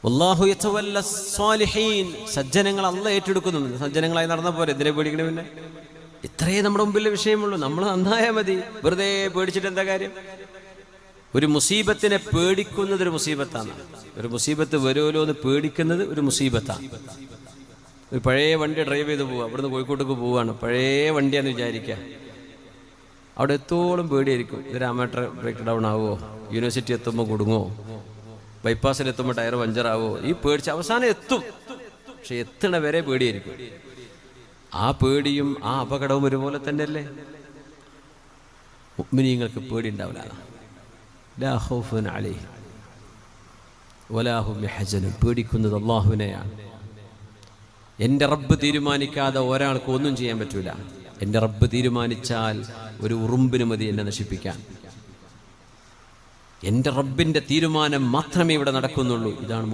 വല്ലാഹു യതവല്ല സ്വാലിഹീൻ, സജ്ജനങ്ങൾ അല്ലാഹു ഏറ്റെടുക്കുന്നു. സജ്ജനങ്ങളായി നടന്ന പോലെ എന്തിനെ പേടിക്കണേ? പിന്നെ ഇത്രയേ നമ്മുടെ മുമ്പിലെ വിഷയമുള്ളൂ. നമ്മൾ നന്നായാൽ മതി. വെറുതെ പേടിച്ചിട്ട് എന്താ കാര്യം? ഒരു മുസീബത്തിനെ പേടിക്കുന്നത് ഒരു മുസീബത്താണ്. ഒരു മുസീബത്ത് വരുമല്ലോ എന്ന് പേടിക്കുന്നത് ഒരു മുസീബത്താണ്. ഒരു പഴയ വണ്ടി ഡ്രൈവ് ചെയ്ത് പോവുക, അവിടുന്ന് കോഴിക്കോട്ടേക്ക് പോവുകയാണ്, പഴയ വണ്ടിയാന്ന് വിചാരിക്കുക. അവിടെ എത്തോളം പേടിയായിരിക്കും. ഇത് രാമേട്ടർ ബ്രേക്ക് ഡൗൺ ആവുമോ, യൂണിവേഴ്സിറ്റി എത്തുമ്പോൾ കുടുങ്ങോ, ബൈപ്പാസിൽ എത്തുമ്പോൾ ടയർ പഞ്ചറാവോ, ഈ പേടിച്ച് അവസാനം എത്തും. പക്ഷെ എത്തണ വരെ പേടിയായിരിക്കും. ആ പേടിയും ആ അപകടവും ഒരുപോലെ തന്നെയല്ലേ? മുഅ്മിനീങ്ങൾക്ക് പേടി ഉണ്ടാവില്ല. ലാ ഖൗഫുൻ അലൈഹിം വലാ ഹും യഹ്സനൂൻ. പേടിക്കുന്നത് അല്ലാഹുവിനെയാണ്. എൻ്റെ റബ്ബ് തീരുമാനിക്കാതെ ഒരാൾക്ക് ഒന്നും ചെയ്യാൻ പറ്റൂല. എൻ്റെ റബ്ബ് തീരുമാനിച്ചാൽ ഒരു ഉറുമ്പിന് മതി എന്നെ നശിപ്പിക്കാൻ. എൻ്റെ റബ്ബിൻ്റെ തീരുമാനം മാത്രമേ ഇവിടെ നടക്കുന്നുള്ളൂ. ഇതാണ്